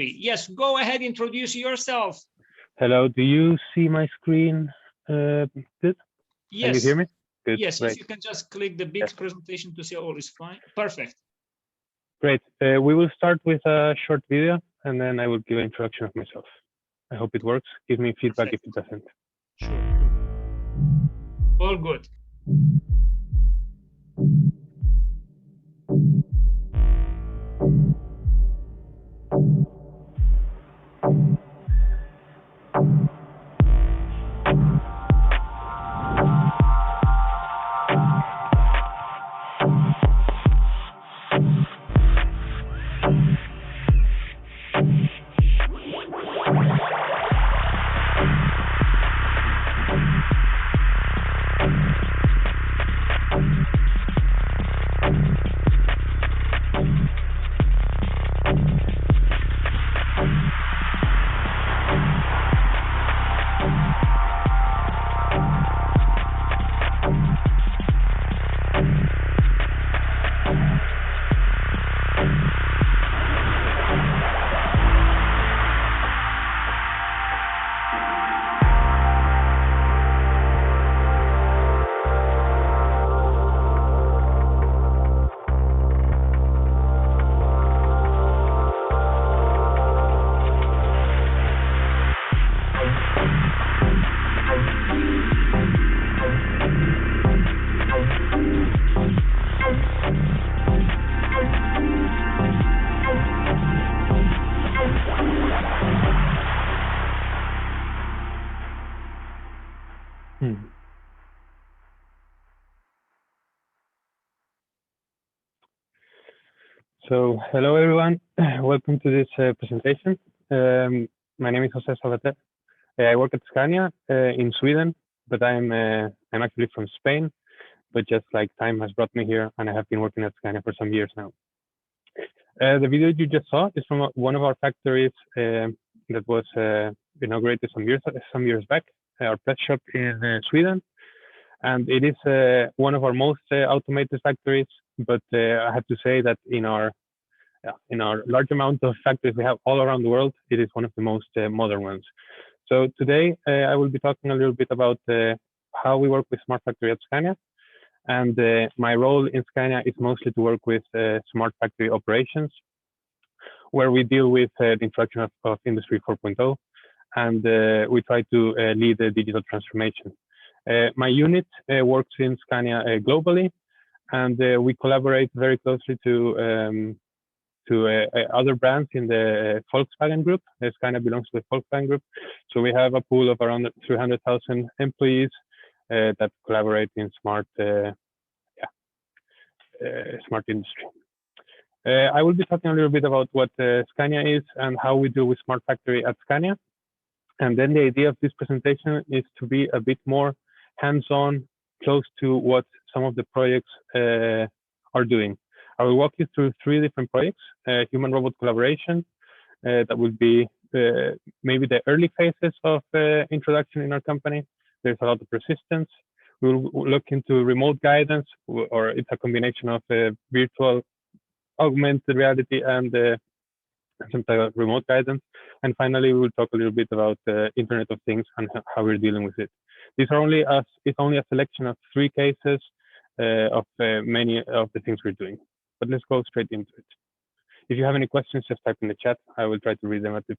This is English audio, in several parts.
Yes, go ahead, introduce yourself. Hello, do you see my screen? Good? Yes. Can you hear me? Good. Yes, great. if you can just click the big presentation to see all is fine. Perfect. Great. We will start with a short video and then I will give an introduction of myself. I hope it works. Give me feedback if it doesn't. Sure. All good. So, hello everyone. Welcome to this presentation. My name is Jose Sabater. I work at Scania in Sweden, but I'm actually from Spain. But just like time has brought me here, and I have been working at Scania for some years now. The video you just saw is from one of our factories that was inaugurated some years back, our press shop in Sweden, and it is one of our most automated factories. But I have to say that in our large amount of factories we have all around the world, it is one of the most modern ones. So today I will be talking a little bit about how we work with Smart Factory at Scania. And my role in Scania is mostly to work with smart factory operations, where we deal with the introduction of Industry 4.0, and we try to lead the digital transformation. My unit works in Scania globally, and we collaborate very closely to other brands in the Volkswagen group. Scania belongs to the Volkswagen group, so we have a pool of around 300,000 employees that collaborate in smart industry. I will be talking a little bit about what Scania is and how we deal with Smart Factory at Scania. And then the idea of this presentation is to be a bit more hands-on, close to what some of the projects are doing. I will walk you through 3 different projects: human-robot collaboration, that will be maybe the early phases of introduction in our company. There's a lot of resistance. We'll look into remote guidance, or it's a combination of virtual, augmented reality, and some type of remote guidance. And finally, we will talk a little bit about the Internet of Things and how we're dealing with it. It's only a selection of 3 cases of many of the things we're doing. But let's go straight into it. If you have any questions, just type in the chat. I will try to read them at the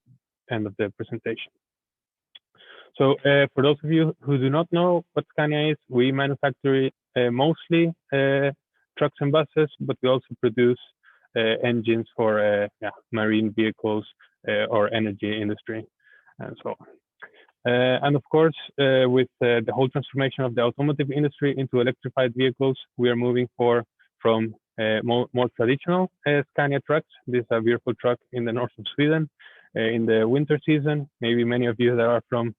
end of the presentation. So for those of you who do not know what Scania is, we manufacture mostly trucks and buses, but we also produce engines for marine vehicles or energy industry and so on. And of course, with the whole transformation of the automotive industry into electrified vehicles, we are moving from more traditional Scania trucks. This is a beautiful truck in the north of Sweden in the winter season. Maybe many of you that are from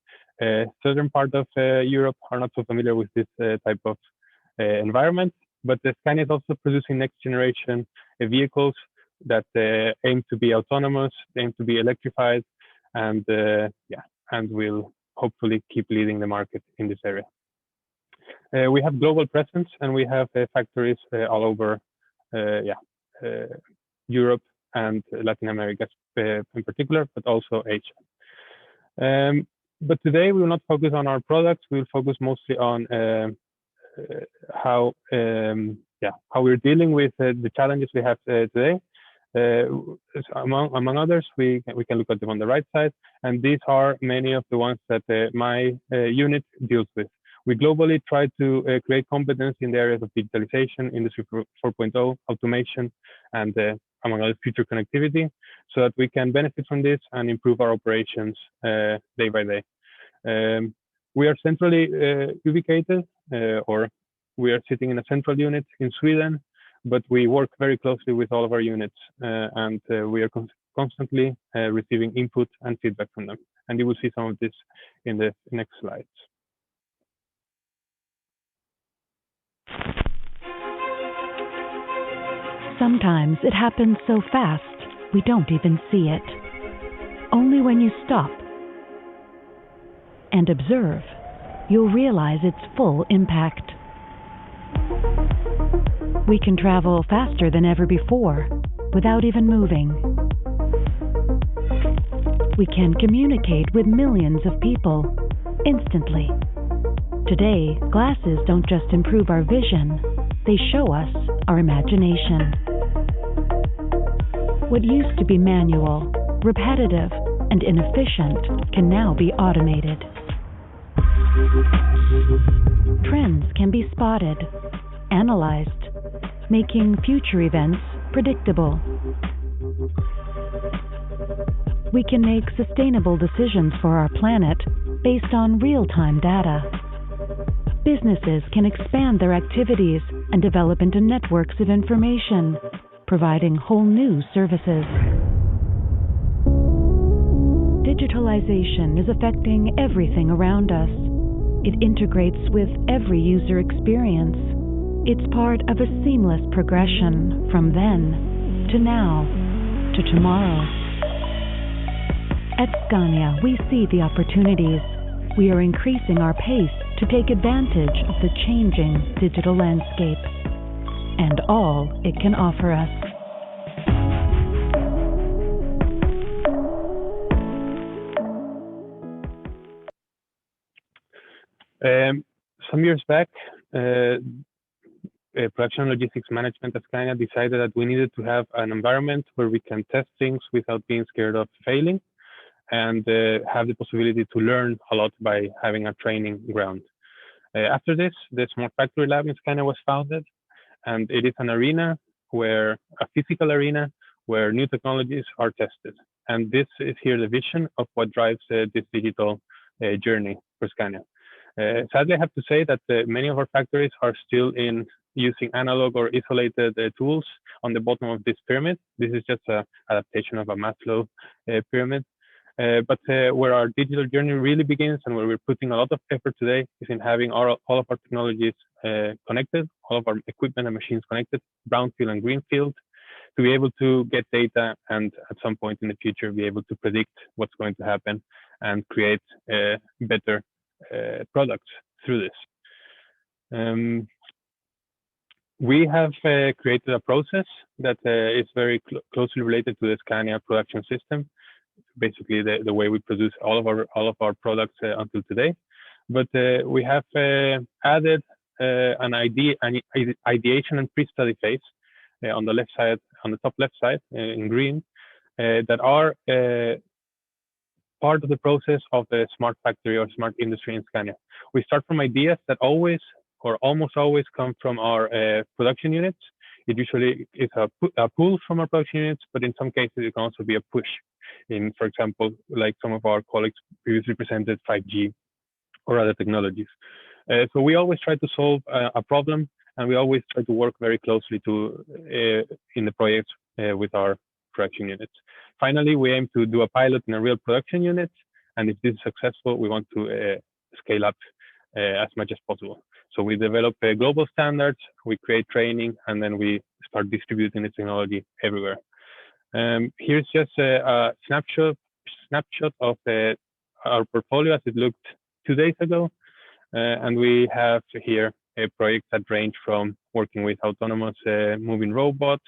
southern part of Europe are not so familiar with this type of environment. But the Scania is also producing next generation vehicles that aim to be autonomous, aim to be electrified, and and will hopefully keep leading the market in this area. We have global presence, and we have factories all over Europe and Latin America in particular, but also Asia. But today we will not focus on our products. We will focus mostly on how we're dealing with the challenges we have today. Among others, we can look at them on the right side, and these are many of the ones that my unit deals with. We globally try to create competence in the areas of digitalization, Industry 4.0, automation, and among other future connectivity, so that we can benefit from this and improve our operations day by day. We are centrally ubicated, or we are sitting in a central unit in Sweden, but we work very closely with all of our units, and we are constantly receiving input and feedback from them. And you will see some of this in the next slides. Sometimes it happens so fast, we don't even see it. Only when you stop and observe, you'll realize its full impact. We can travel faster than ever before, without even moving. We can communicate with millions of people, instantly. Today, glasses don't just improve our vision, they show us our imagination. What used to be manual, repetitive, and inefficient can now be automated. Trends can be spotted, analyzed, making future events predictable. We can make sustainable decisions for our planet based on real-time data. Businesses can expand their activities and develop into networks of information, providing whole new services. Digitalization is affecting everything around us. It integrates with every user experience. It's part of a seamless progression from then to now to tomorrow. At Scania, we see the opportunities. We are increasing our pace to take advantage of the changing digital landscape and all it can offer us. Some years back, production logistics management at Scania decided that we needed to have an environment where we can test things without being scared of failing, and have the possibility to learn a lot by having a training ground. After this, the Smart Factory Lab in Scania was founded, and it is an arena a physical arena where new technologies are tested. And this is here the vision of what drives this digital journey for Scania. Sadly, I have to say that many of our factories are still using analog or isolated tools on the bottom of this pyramid. This is just an adaptation of a Maslow pyramid. But where our digital journey really begins, and where we're putting a lot of effort today, is in having all of our technologies connected, all of our equipment and machines connected, brownfield and greenfield, to be able to get data and at some point in the future be able to predict what's going to happen and create better products through this. We have created a process that is very closely related to the Scania production system, basically the way we produce all of our products until today. But we have added an ideation and pre-study phase on the left side, on the top left side in green, that are part of the process of the smart factory or smart industry in Scania. We start from ideas that always or almost always come from our production units. It usually is a pull from our production units, but in some cases it can also be a push. In, for example, like some of our colleagues previously presented 5G or other technologies. So we always try to solve a problem, and we always try to work very closely in the projects with our production units. Finally, we aim to do a pilot in a real production unit, and if this is successful, we want to scale up as much as possible. So we develop global standards, we create training, and then we start distributing the technology everywhere. Here's just a snapshot of our portfolio as it looked 2 days ago. And we have here projects that range from working with autonomous moving robots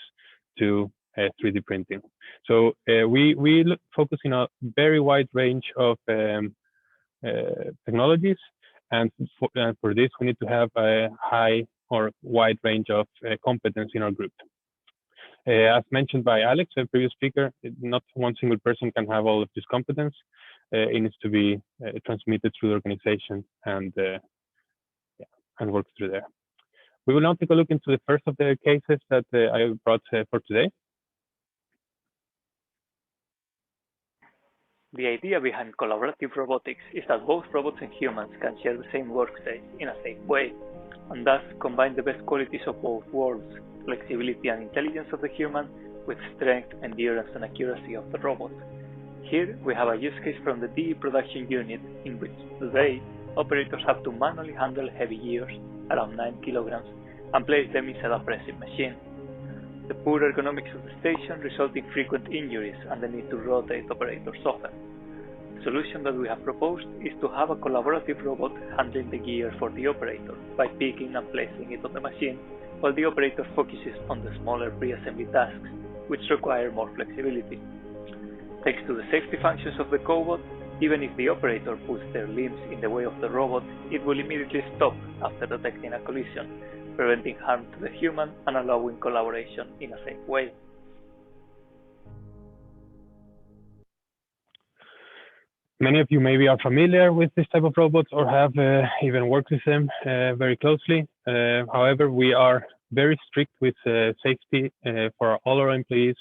to 3D printing. So we focus in a very wide range of technologies, and for this we need to have a high or wide range of competence in our group. As mentioned by Alex, a previous speaker, not one single person can have all of this competence. It needs to be transmitted through the organization and work through there. We will now take a look into the first of the cases that I brought for today. The idea behind collaborative robotics is that both robots and humans can share the same workspace in a safe way, and thus combine the best qualities of both worlds, flexibility and intelligence of the human with strength, endurance and accuracy of the robot. Here we have a use case from the DE production unit in which today operators have to manually handle heavy gears, around 9 kilograms, and place them inside a pressing machine. The poor ergonomics of the station result in frequent injuries and the need to rotate operators often. The solution that we have proposed is to have a collaborative robot handling the gear for the operator by picking and placing it on the machine, while the operator focuses on the smaller pre-assembly tasks, which require more flexibility. Thanks to the safety functions of the cobot, even if the operator puts their limbs in the way of the robot, it will immediately stop after detecting a collision, preventing harm to the human and allowing collaboration in a safe way. Many of you maybe are familiar with this type of robots or have even worked with them very closely. However, we are very strict with safety for all our employees,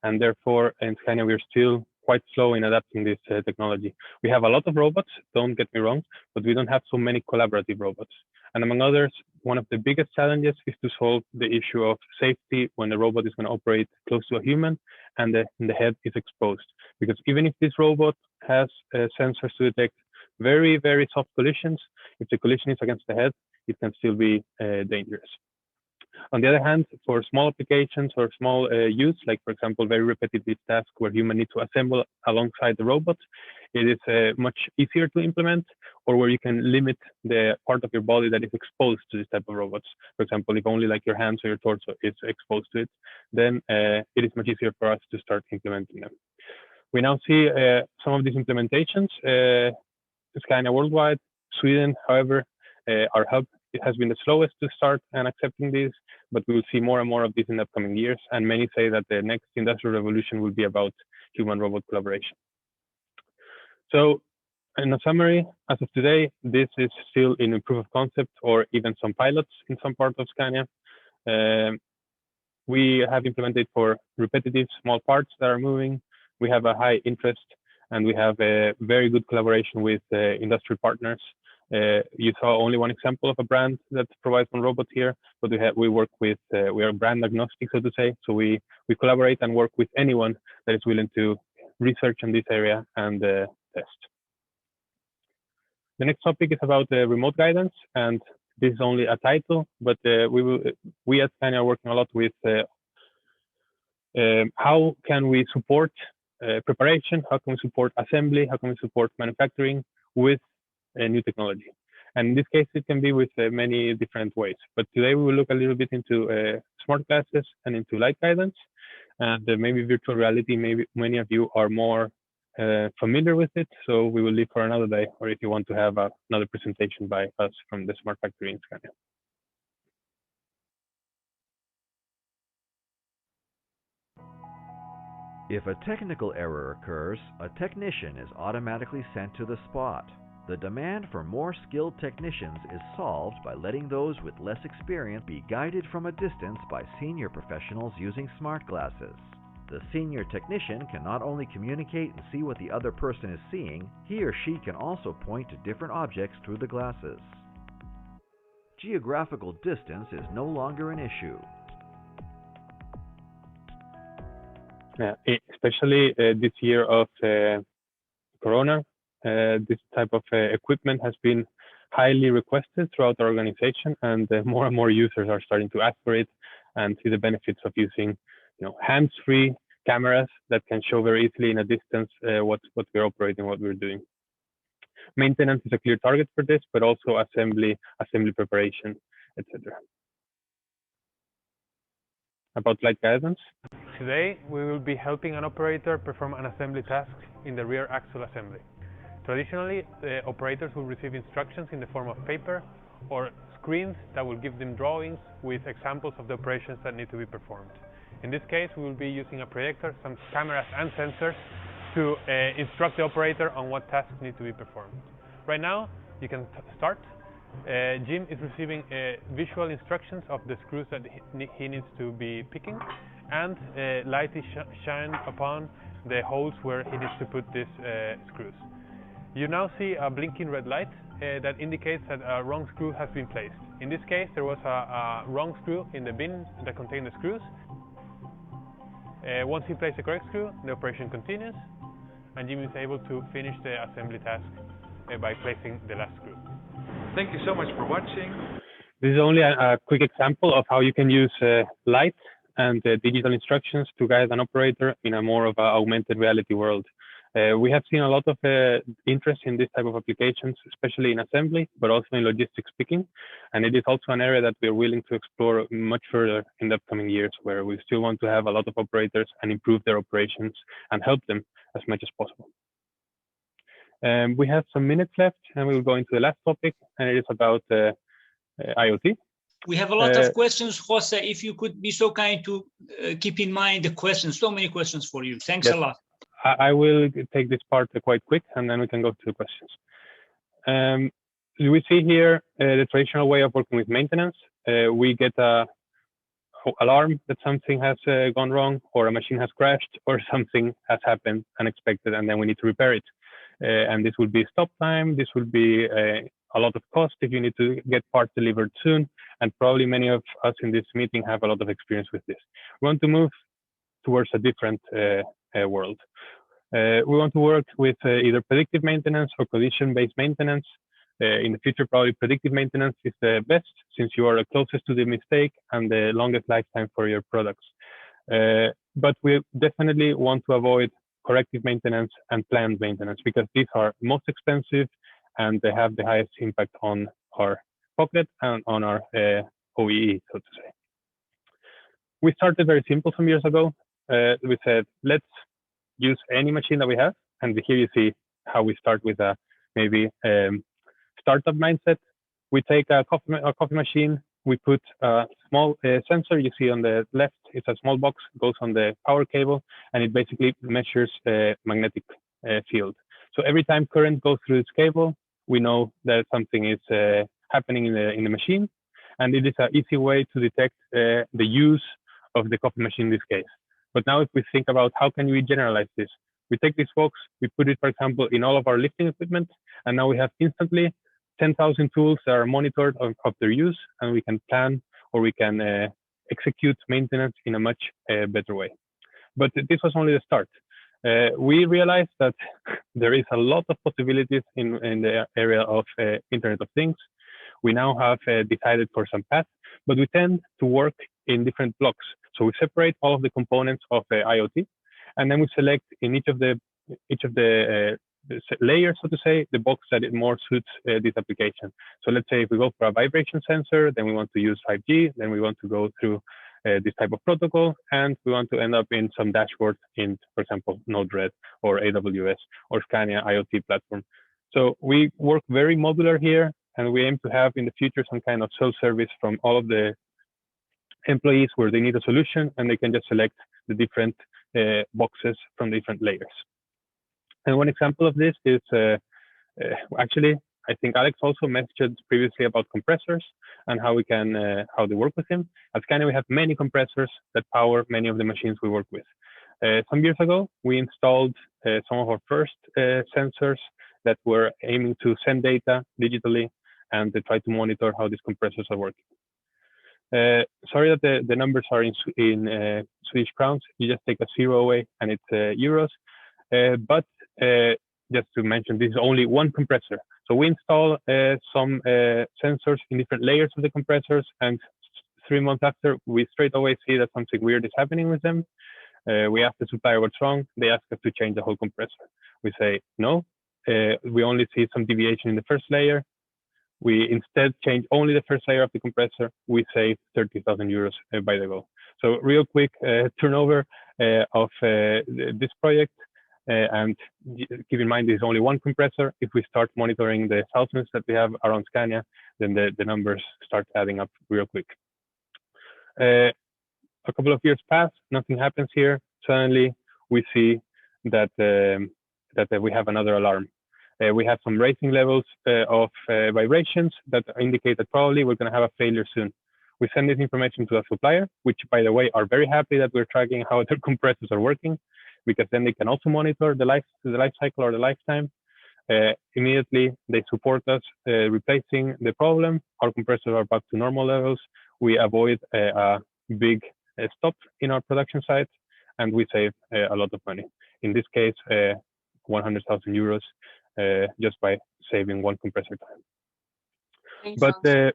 and therefore in Scania we are still quite slow in adapting this technology. We have a lot of robots, don't get me wrong, but we don't have so many collaborative robots. And among others, one of the biggest challenges is to solve the issue of safety when the robot is going to operate close to a human and the head is exposed. Because even if this robot has sensors to detect very, very soft collisions, if the collision is against the head, it can still be dangerous. On the other hand, for small applications or small use, like for example, very repetitive tasks where human need to assemble alongside the robot, it is much easier to implement, or where you can limit the part of your body that is exposed to this type of robots. For example, if only like your hands or your torso is exposed to it, then it is much easier for us to start implementing them. We now see some of these implementations, Scania worldwide. Sweden, however, our hub, it has been the slowest to start and accepting these, but we will see more and more of these in the upcoming years. And many say that the next industrial revolution will be about human-robot collaboration. So in a summary, as of today, this is still in a proof of concept or even some pilots in some parts of Scania. We have implemented for repetitive small parts that are moving. We have a high interest, and we have a very good collaboration with industry partners. You saw only one example of a brand that provides one robot here, but we work with, we are brand agnostic, so to say. So we collaborate and work with anyone that is willing to research in this area and test. The next topic is about remote guidance, and this is only a title, but we at Scania are working a lot with how can we support preparation, how can we support assembly, how can we support manufacturing with new technology. And in this case, it can be with many different ways. But today we will look a little bit into smart glasses and into light guidance, and maybe virtual reality. Maybe many of you are more familiar with it, so we will leave for another day, or if you want to have another presentation by us from the Smart Factory in Scania. If a technical error occurs, a technician is automatically sent to the spot. The demand for more skilled technicians is solved by letting those with less experience be guided from a distance by senior professionals using smart glasses. The senior technician can not only communicate and see what the other person is seeing, he or she can also point to different objects through the glasses. Geographical distance is no longer an issue. Especially this year of Corona, this type of equipment has been highly requested throughout our organization, and more and more users are starting to ask for it and see the benefits of using, hands-free cameras that can show very easily in a distance what we're operating, what we're doing. Maintenance is a clear target for this, but also assembly preparation, etc. about light guidance. Today, we will be helping an operator perform an assembly task in the rear axle assembly. Traditionally, the operators will receive instructions in the form of paper or screens that will give them drawings with examples of the operations that need to be performed. In this case, we will be using a projector, some cameras and sensors to instruct the operator on what tasks need to be performed. Right now, you can start. Jim is receiving visual instructions of the screws that he needs to be picking, and light is shined upon the holes where he needs to put these screws. You now see a blinking red light that indicates that a wrong screw has been placed. In this case, there was a wrong screw in the bin that contained the screws. Once he places the correct screw, the operation continues, and Jim is able to finish the assembly task by placing the last screw. Thank you so much for watching. This is only a quick example of how you can use light and digital instructions to guide an operator in a more of an augmented reality world. We have seen a lot of interest in this type of applications, especially in assembly, but also in logistics picking. And it is also an area that we are willing to explore much further in the upcoming years, where we still want to have a lot of operators and improve their operations and help them as much as possible. We have some minutes left, and we will go into the last topic, and it is about IoT. We have a lot of questions, Jose. If you could be so kind to keep in mind the questions, so many questions for you. Thanks a lot. I will take this part quite quick, and then we can go to the questions. We see here the traditional way of working with maintenance. We get an alarm that something has gone wrong, or a machine has crashed, or something has happened unexpected, and then we need to repair it. And this will be stop time. This will be a lot of cost if you need to get parts delivered soon. And probably many of us in this meeting have a lot of experience with this. We want to move towards a different world. We want to work with either predictive maintenance or collision-based maintenance. In the future, probably predictive maintenance is the best, since you are closest to the mistake and the longest lifetime for your products. But we definitely want to avoid corrective maintenance and planned maintenance, because these are most expensive and they have the highest impact on our pocket and on our OEE, so to say. We started very simple some years ago. We said, let's use any machine that we have. And here you see how we start with a maybe startup mindset. We take a coffee machine, we put a small sensor. You see on the left, it's a small box, goes on the power cable, and it basically measures magnetic field. So every time current goes through this cable, we know that something is happening in the machine, and it is an easy way to detect the use of the coffee machine in this case. But now if we think about how can we generalize this, we take this box, we put it, for example, in all of our lifting equipment, and now we have instantly 10,000 tools that are monitored of their use, and we can plan or we can execute maintenance in a much better way. But this was only the start. We realized that there is a lot of possibilities in the area of Internet of Things. We now have decided for some paths, but we tend to work in different blocks. So we separate all of the components of IoT, and then we select in each of the layers, so to say, the box that it more suits this application. So let's say if we go for a vibration sensor, then we want to use 5G, then we want to go through this type of protocol, and we want to end up in some dashboard in, for example, Node-RED or AWS or Scania IoT platform. So we work very modular here, and we aim to have in the future some kind of self-service from all of the employees where they need a solution, and they can just select the different boxes from different layers. And one example of this is actually, I think Alex also mentioned previously about compressors and how we can how they work with them. At Scania, we have many compressors that power many of the machines we work with. Some years ago, we installed some of our first sensors that were aiming to send data digitally and to try to monitor how these compressors are working. Sorry that the numbers are in Swedish crowns. You just take a zero away and it's euros. But just to mention, this is only one compressor. So we install some sensors in different layers of the compressors, and 3 months after, we straight away see that something weird is happening with them. We ask the supplier what's wrong. They ask us to change the whole compressor. We say, no, we only see some deviation in the first layer. We instead change only the first layer of the compressor. We save 30,000 euros by the go. So real quick turnover of this project, and keep in mind there's only one compressor. If we start monitoring the thousands that we have around Scania, then the numbers start adding up real quick. A couple of years pass, nothing happens here. Suddenly we see that we have another alarm. We have some raising levels of vibrations that indicate that probably we're going to have a failure soon. We send this information to a supplier, which, by the way, are very happy that we're tracking how their compressors are working, because then they can also monitor the life cycle or the lifetime. Immediately, they support us replacing the problem. Our compressors are back to normal levels. We avoid a big stop in our production site, and we save a lot of money. In this case, 100,000 euros just by saving one compressor time. Thanks, But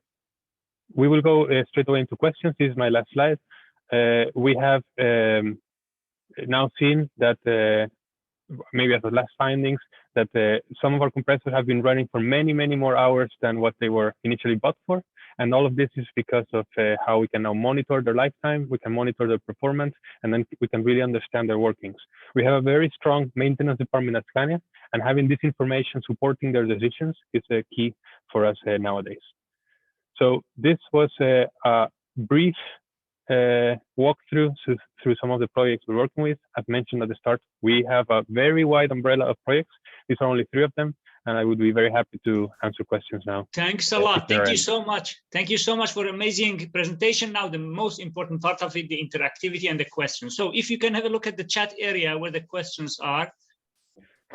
we will go straight away into questions. This is my last slide. We have now seen that maybe as the last findings, that some of our compressors have been running for many, many more hours than what they were initially bought for. And all of this is because of how we can now monitor their lifetime, we can monitor their performance, and then we can really understand their workings. We have a very strong maintenance department at Scania, and having this information supporting their decisions is key for us nowadays. So this was a brief walkthrough through some of the projects we're working with. As mentioned at the start, we have a very wide umbrella of projects. These are only 3 of them, and I would be very happy to answer questions now. Thanks a lot. Thank you so much. Thank you so much for amazing presentation. Now, the most important part of it, the interactivity and the questions. So if you can have a look at the chat area where the questions are.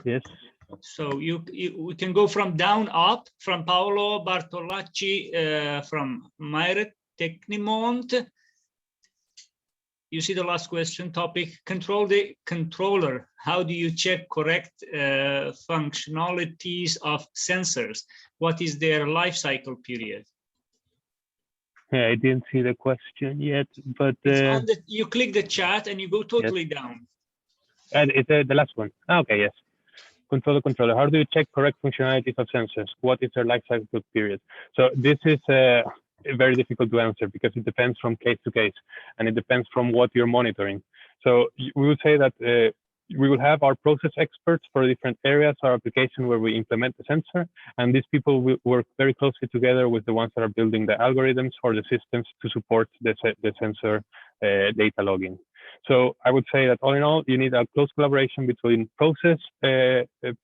Yes. So we can go from down up, from Paolo Bartolacci, from Myret Technimont. You see the last question topic, control the controller. How do you check correct functionalities of sensors? What is their life cycle period? Yeah, I didn't see the question yet, but you click the chat and you go totally down. And it's the last one. Okay, yes. Control the controller. How do you check correct functionalities of sensors? What is their life cycle period? So this is very difficult to answer because it depends from case to case, and it depends from what you're monitoring. So we would say that we will have our process experts for different areas, our application where we implement the sensor, and these people will work very closely together with the ones that are building the algorithms or the systems to support the sensor data logging. So I would say that all in all, you need a close collaboration between process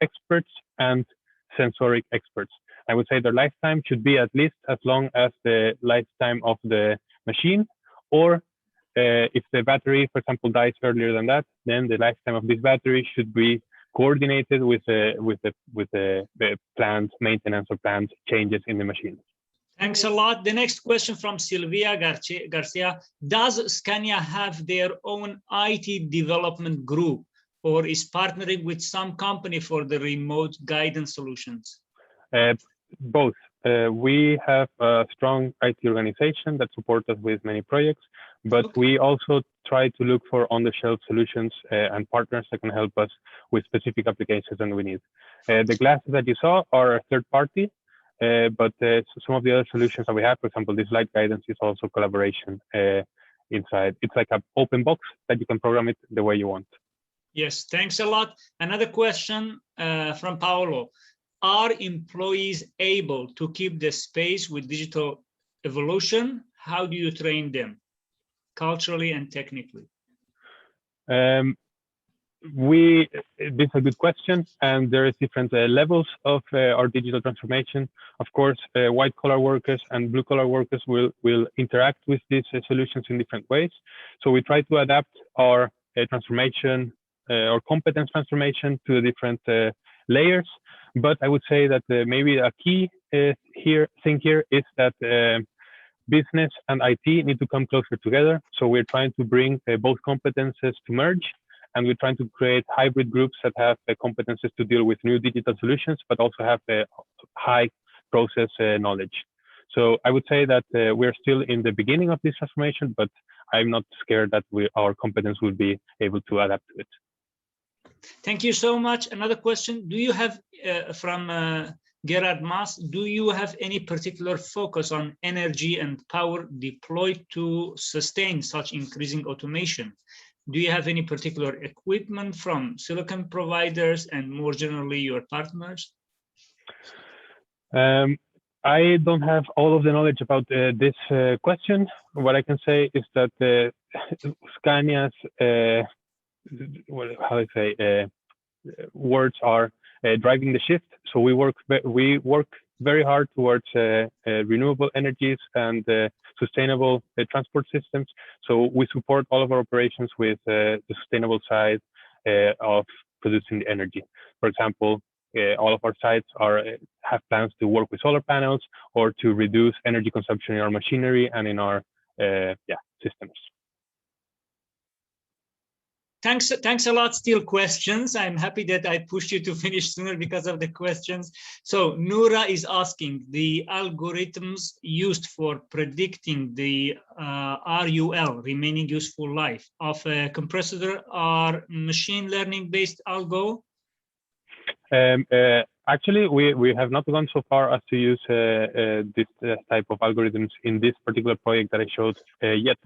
experts and sensoric experts. I would say their lifetime should be at least as long as the lifetime of the machine, or if the battery, for example, dies earlier than that, then the lifetime of this battery should be coordinated with the planned maintenance or planned changes in the machine. Thanks a lot. The next question from Silvia Garcia. Does Scania have their own IT development group, or is partnering with some company for the remote guidance solutions? Both. We have a strong IT organization that supports us with many projects, but we also try to look for on-the-shelf solutions and partners that can help us with specific applications that we need. The glasses that you saw are a third party, but some of the other solutions that we have, for example, this light guidance is also collaboration inside. It's like an open box that you can program it the way you want. Yes, thanks a lot. Another question from Paolo. Are employees able to keep the space with digital evolution? How do you train them culturally and technically? This is a good question, and there is different levels of our digital transformation. Of course, white collar workers and blue collar workers will interact with these solutions in different ways. So we try to adapt our transformation or competence transformation to the different layers. But I would say that maybe a key thing here is that business and IT need to come closer together. So we're trying to bring both competences to merge, and we're trying to create hybrid groups that have competences to deal with new digital solutions, but also have high process knowledge. So I would say that we're still in the beginning of this transformation, but I'm not scared that our competence will be able to adapt to it. Thank you so much. Another question. Do you have from Gerard Mas, do you have any particular focus on energy and power deployed to sustain such increasing automation? Do you have any particular equipment from silicon providers and more generally your partners? I don't have all of the knowledge about this question. What I can say is that Scania's, words are driving the shift. So we work very hard towards renewable energies and sustainable transport systems. So we support all of our operations with the sustainable side of producing the energy. For example, all of our sites have plans to work with solar panels or to reduce energy consumption in our machinery and in our systems. Thanks a lot. Still questions. I'm happy that I pushed you to finish sooner because of the questions. So Noura is asking, the algorithms used for predicting the RUL, remaining useful life, of a compressor are machine learning based algo? Actually, we have not gone so far as to use this type of algorithms in this particular project that I showed yet.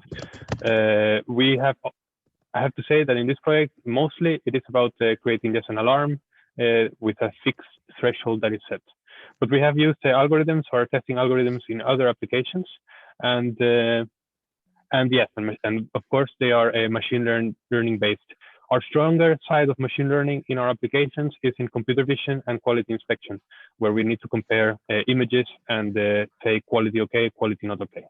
I have to say that in this project, mostly it is about creating just an alarm with a fixed threshold that is set. But we have used algorithms or testing algorithms in other applications, and yes, and of course they are machine learning based. Our stronger side of machine learning in our applications is in computer vision and quality inspection, where we need to compare images and say quality okay, quality not okay.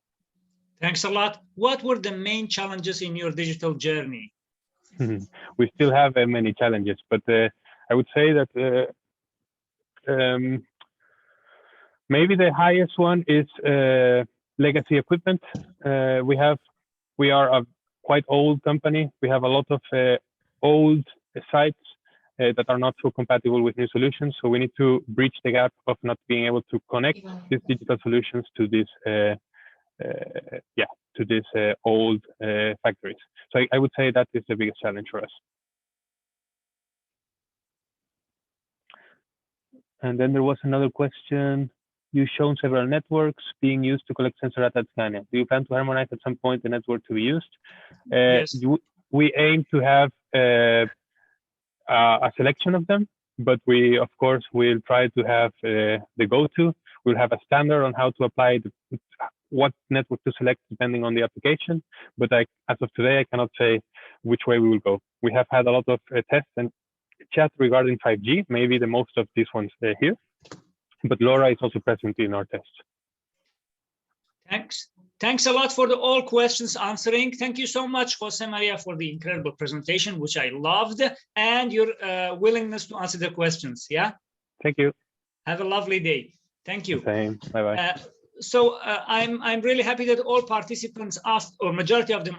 Thanks a lot. What were the main challenges in your digital journey? We still have many challenges, but I would say that maybe the highest one is legacy equipment. We are a quite old company. We have a lot of old sites that are not so compatible with new solutions. So we need to bridge the gap of not being able to connect these digital solutions to this old factories. So I would say that is the biggest challenge for us. And then there was another question. You've shown several networks being used to collect sensor data at Scania. Do you plan to harmonize at some point the network to be used? Yes. We aim to have a selection of them, but we, of course, will try to have the go-to. We'll have a standard on how to apply what network to select depending on the application. But as of today, I cannot say which way we will go. We have had a lot of tests and chat regarding 5G, maybe the most of these ones here. But Laura is also present in our tests. Thanks a lot for all questions answering. Thank you so much, Jose Maria, for the incredible presentation, which I loved, and your willingness to answer the questions. Yeah. Thank you. Have a lovely day. Thank you. Same. Bye bye. So I'm really happy that all participants asked, or majority of them